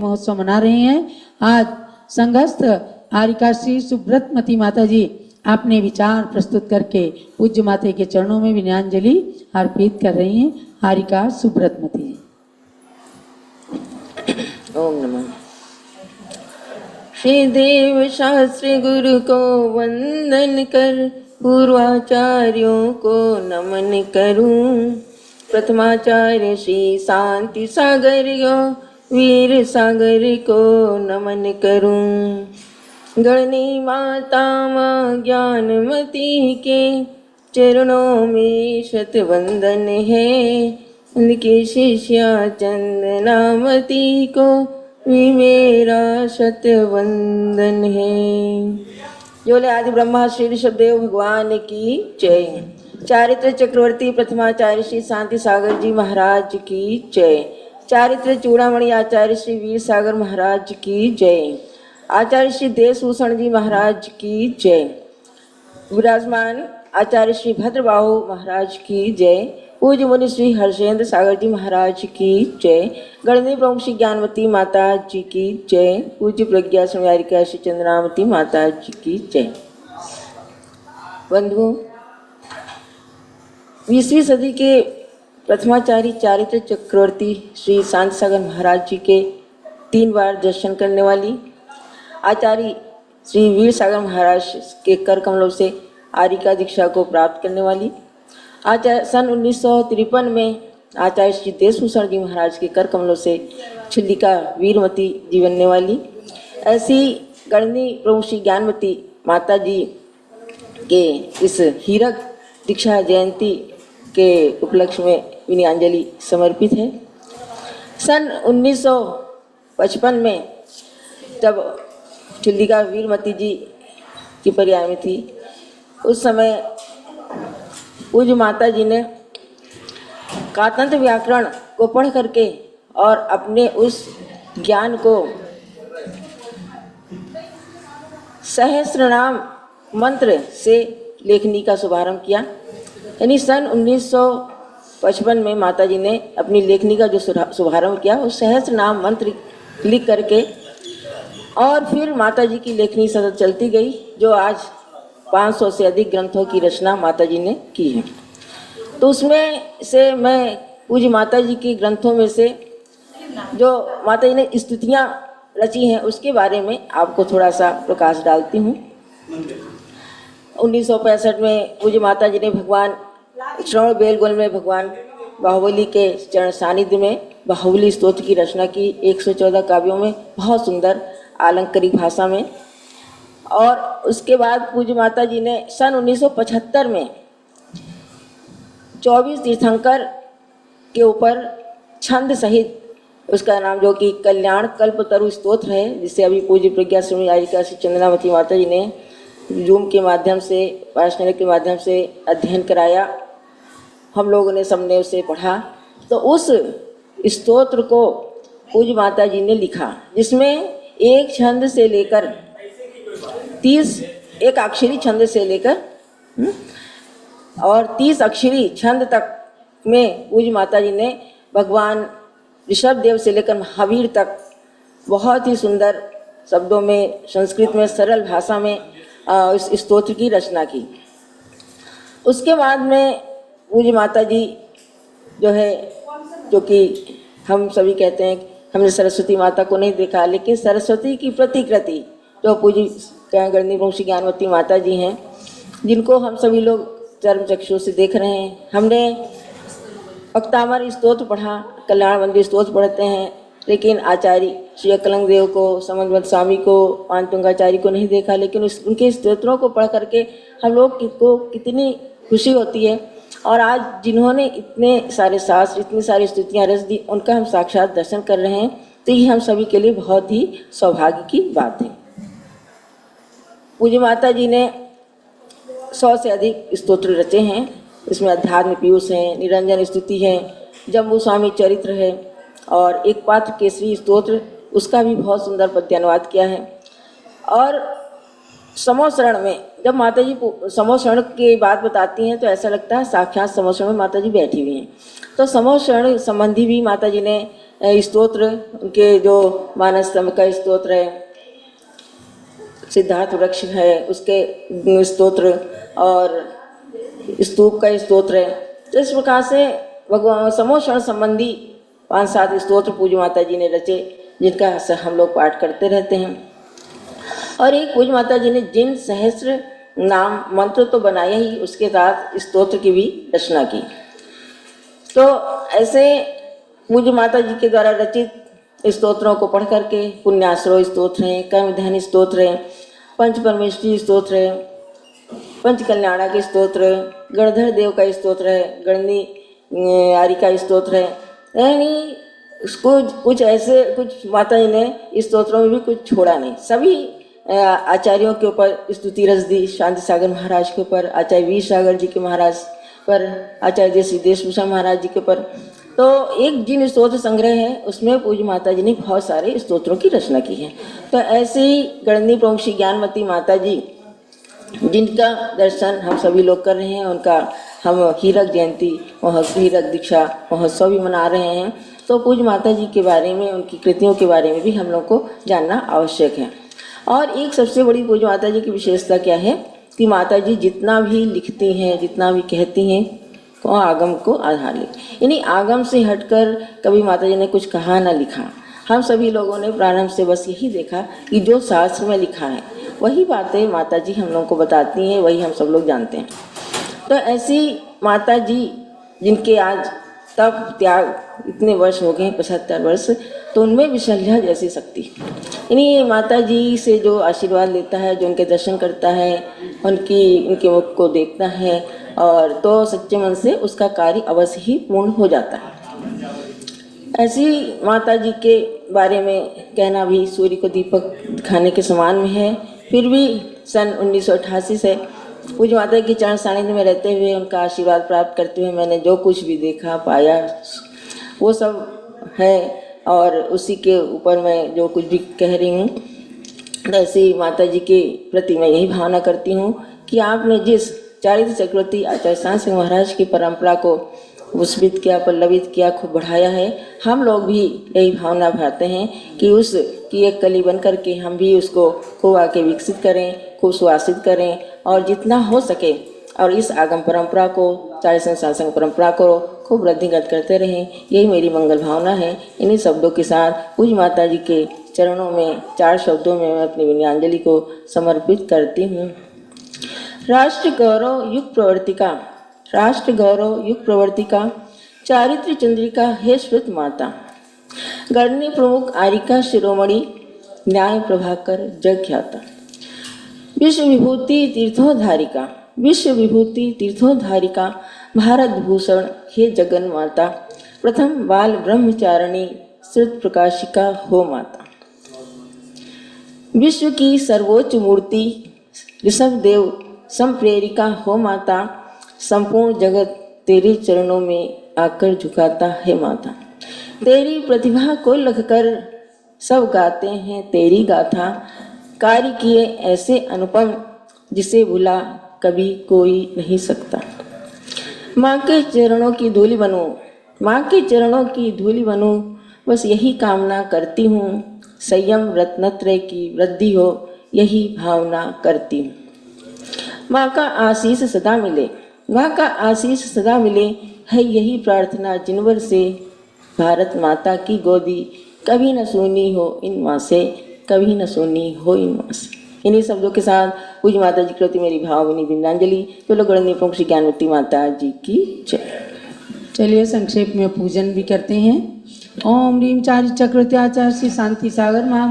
महोत्सव मना रहे हैं। आज संघस्थ आरिकाश्री सुब्रतमती माता जी अपने विचार प्रस्तुत करके पूज्य माता के चरणों में विनयाञ्जलि अर्पित कर रही हैं। आरिका सुब्रतमती। ओम नमः। श्री देव शास्त्री गुरु को वंदन कर, पूर्वाचार्यों को नमन करूं। प्रथमाचार्य श्री शांति सागर वीर सागर को नमन करूं। गणनी माता माँ ज्ञानमती के चरणों में शत वंदन है। उनके शिष्या चंदनामती को भी मेरा शत वंदन है। जोले आदि ब्रह्मा श्री ऋषभदेव भगवान की जय। चारित्र चक्रवर्ती प्रथमाचार्य श्री शांति सागर जी महाराज की जय। चारित्र चूड़ामणि आचार्य श्री वीर सागर महाराज की जय। आचार्य श्री देशभूषण जी महाराज की जय। विराजमान आचार्य श्री भद्रबाहु महाराज की जय। पूज्य मुनि श्री हर्षेंद्र सागर जी महाराज की जय। गणनी प्रमुख श्री ज्ञानवती माता जी की जय। पूज्य प्रज्ञा समयारिका श्री चंद्रावती माता जी की जय। बंधुओं, 20वीं सदी के प्रथमाचार्य चारित्र चक्रवर्ती श्री शांति सागर महाराज जी के 3 बार दर्शन करने वाली आचार्य श्री वीर सागर महाराज के कर कमलों से आरिका दीक्षा को प्राप्त करने वाली आचार्य सन 1953 में आचार्य श्री देशभूषण जी महाराज के कर कमलों से छिल्लिका वीरमती जी बनने वाली ऐसी गणनी प्रमुख श्री ज्ञानवती माता जी के इस हीरक दीक्षा जयंती के उपलक्ष्य में विनयाञ्जलि समर्पित है। सन 1955 में जब छिल्लिका वीरमती जी की पर्याय में थी, उस समय पूज्य माता जी ने कातंत्र व्याकरण को पढ़ करके और अपने उस ज्ञान को सहस्रनाम मंत्र से लेखनी का शुभारंभ किया। यानी सन 1955 में माता जी ने अपनी लेखनी का जो शुभारंभ किया वो सहस्रनाम मंत्र लिख करके, और फिर माता जी की लेखनी सतत चलती गई, जो आज 500 से अधिक ग्रंथों की रचना माता जी ने की है। तो उसमें से मैं पूज्य माता जी के ग्रंथों में से जो माता जी ने स्तुतियाँ रची हैं उसके बारे में आपको थोड़ा सा प्रकाश डालती हूँ। 1965 में पूज्य माता जी ने भगवान श्रवण बेलगोल में भगवान बाहुबली के चरण सानिध्य में बाहुबली स्तोत्र की रचना की 114 काव्यों में बहुत सुंदर आलंकारिक भाषा में। और उसके बाद पूज्य माता जी ने सन 1975 में 24 तीर्थंकर के ऊपर छंद सहित उसका नाम जो कि कल्याण कल्पतरु स्तोत्र है, जिसे अभी पूज्य प्रज्ञा स्वामी आरिका श्री चंद्रावती माता जी ने जूम के माध्यम से वाचन के माध्यम से अध्ययन कराया। हम लोगों ने सबने उसे पढ़ा। तो उस स्तोत्र को पूज्य माता जी ने लिखा, जिसमें एक छंद से लेकर 30 एक अक्षरी छंद से लेकर और 30 अक्षरी छंद तक में पूज्य माता जी ने भगवान ऋषभदेव से लेकर महावीर तक बहुत ही सुंदर शब्दों में, संस्कृत में, सरल भाषा में इस स्तोत्र की रचना की। उसके बाद में पूज्य माता जी जो है, जो कि हम सभी कहते हैं, हमने सरस्वती माता को नहीं देखा, लेकिन सरस्वती की प्रतिकृति जो पूज्य गणनी प्रमुख श्री ज्ञानवती माता जी हैं, जिनको हम सभी लोग चर्म चक्षु से देख रहे हैं। हमने पक्तामर स्तोत्र पढ़ा, कल्याण वंदे स्तोत्र पढ़ते हैं, लेकिन आचार्य श्री अकलंग देव को, समन्वत स्वामी को, पांचतुंगाचार्य को नहीं देखा। लेकिन उनके स्तोत्रों को पढ़ करके हम लोग को कितनी खुशी होती है। और आज जिन्होंने इतने सारे शास्त्र, इतनी सारी स्तुतियाँ रच दी, उनका हम साक्षात दर्शन कर रहे हैं, तो ये हम सभी के लिए बहुत ही सौभाग्य की बात है। पूज्य माता जी ने 100 से अधिक स्तोत्र रचे हैं। इसमें अध्यात्म पीयूष हैं, निरंजन स्तुति है, जम्बू स्वामी चरित्र है, और एक पात्र केसरी स्तोत्र, उसका भी बहुत सुंदर पद्यानुवाद किया है। और समोशरण में जब माता जी समोशरण की बात बताती हैं तो ऐसा लगता है साक्षात समोशरण में माता जी बैठी हुई हैं। तो समोशरण संबंधी भी माता जी ने स्तोत्र, उनके जो मानस स्तंभ का स्तोत्र है, सिद्धार्थ वृक्ष है उसके स्तोत्र, और स्तूप का स्तोत्र है। तो इस प्रकार से भगवान समोषण संबंधी 5-7 स्तोत्र पूज्य माता जी ने रचे, जिनका हम लोग पाठ करते रहते हैं। और एक पूज्य माता जी ने जिन सहस्त्र नाम मंत्र तो बनाया ही, उसके साथ स्तोत्र की भी रचना की। तो ऐसे पूज्य माता जी के द्वारा रचित स्तोत्रों को पढ़ करके पुण्याश्रय स्तोत्र हैं, कर्मध्यान स्तोत्र हैं, पंच परमेश्वरी स्तोत्र है, पंच कल्याणा के स्तोत्र, गणधर देव का स्तोत्र है, गणनी आरी का स्तोत्र है। यानी कुछ ऐसे कुछ माता जी ने स्तोत्रों में भी कुछ छोड़ा नहीं। सभी आचार्यों के ऊपर स्तुति रस दी, शांति सागर महाराज के ऊपर, आचार्य वीर सागर जी के महाराज पर, आचार्य सिद्धेश भूषण महाराज जी के ऊपर। तो एक जिन स्तोत्र संग्रह है उसमें पूज्य माता जी ने बहुत सारे स्तोत्रों की रचना की है। तो ऐसे ही गणनी प्रमुख श्री ज्ञानमती माता जी, जिनका दर्शन हम सभी लोग कर रहे हैं, उनका हम हीरक जयंती हीरक दीक्षा महोत्सव भी मना रहे हैं। तो पूज्य माता जी के बारे में, उनकी कृतियों के बारे में भी हम लोग को जानना आवश्यक है। और एक सबसे बड़ी पूज्य माता जी की विशेषता क्या है कि माता जी जितना भी लिखती हैं, जितना भी कहती हैं, वो आगम को आधार ले, यानी आगम से हटकर कभी माता जी ने कुछ कहा ना लिखा। हम सभी लोगों ने प्रारंभ से बस यही देखा कि जो शास्त्र में लिखा है वही बातें माता जी हम लोगों को बताती हैं, वही हम सब लोग जानते हैं। तो ऐसी माता जी जिनके आज तप त्याग इतने वर्ष हो गए हैं, 75 वर्ष, तो उनमें विशल्या जैसी शक्ति, यानी माता जी से जो आशीर्वाद लेता है, जो उनके दर्शन करता है, उनके मुख को देखता है, और तो सच्चे मन से उसका कार्य अवश्य ही पूर्ण हो जाता है। ऐसी माता जी के बारे में कहना भी सूर्य को दीपक दिखाने के समान में है। फिर भी सन 1988 से पूज्य माता की चरण सानिध्य में रहते हुए, उनका आशीर्वाद प्राप्त करते हुए मैंने जो कुछ भी देखा पाया वो सब है, और उसी के ऊपर मैं जो कुछ भी कह रही हूँ। ऐसी माता जी के प्रति मैं यही भावना करती हूँ कि आपने जिस चारित्र चक्रवर्ती आचार्य शांत सिंह महाराज की परंपरा को पुष्पित किया, पल्लवित किया, खूब बढ़ाया है, हम लोग भी यही भावना भरते हैं कि उसकी एक कली बन करके हम भी उसको खूब आके विकसित करें, खूब सुहासित करें, और जितना हो सके और इस आगम परंपरा को, चार्य संसार परंपरा को खूब वृद्धिगत करते रहें। यही मेरी मंगल भावना है। इन्हीं शब्दों के साथ पूज्य माता जी के चरणों में 4 शब्दों में मैं अपनी विनयांजलि को समर्पित करती हूँ। राष्ट्र गौरव युग प्रवर्तिका, राष्ट्र गौरव युग प्रवर्तिका, चारित्र चंद्रिका हे श्वेत माता, गणनी प्रमुख आरिका शिरोमणि, न्याय प्रभाकर जग ख्याता, विश्व विभूति तीर्थोधारिका, विश्व विभूति तीर्थोधारिका, भारत भूषण हे जगन माता, प्रथम बाल ब्रह्मचारिणी श्रुत प्रकाशिका हो माता, विश्व की सर्वोच्च मूर्ति ऋषभ देव संप्रेरिका हो माता, संपूर्ण जगत तेरे चरणों में आकर झुकाता है माता, तेरी प्रतिभा को लखकर सब गाते हैं तेरी गाथा, कार्य किए ऐसे अनुपम जिसे भुला कभी कोई नहीं सकता। माँ के चरणों की धूलि बनूं, माँ के चरणों की धूलि बनूं, बस यही कामना करती हूँ, संयम रत्नत्रय की वृद्धि हो यही भावना करती हूँ। माँ का आशीष सदा मिले, माँ का आशीष सदा मिले है यही प्रार्थना जिनवर से, भारत माता की गोदी कभी न सुनी हो इन माँ से, कभी न सुनी हो इन माँ से। इन्हीं शब्दों के साथ पूज्य माता जी के प्रति मेरी भावभीनी विनयांजलि। चलो गणनी प्रमुख श्री ज्ञानवती माता जी की जय। चलिए संक्षेप में पूजन भी करते हैं। ओम ह्रीं चारि चक्रवर्ती आचार्य श्री शांति सागर महा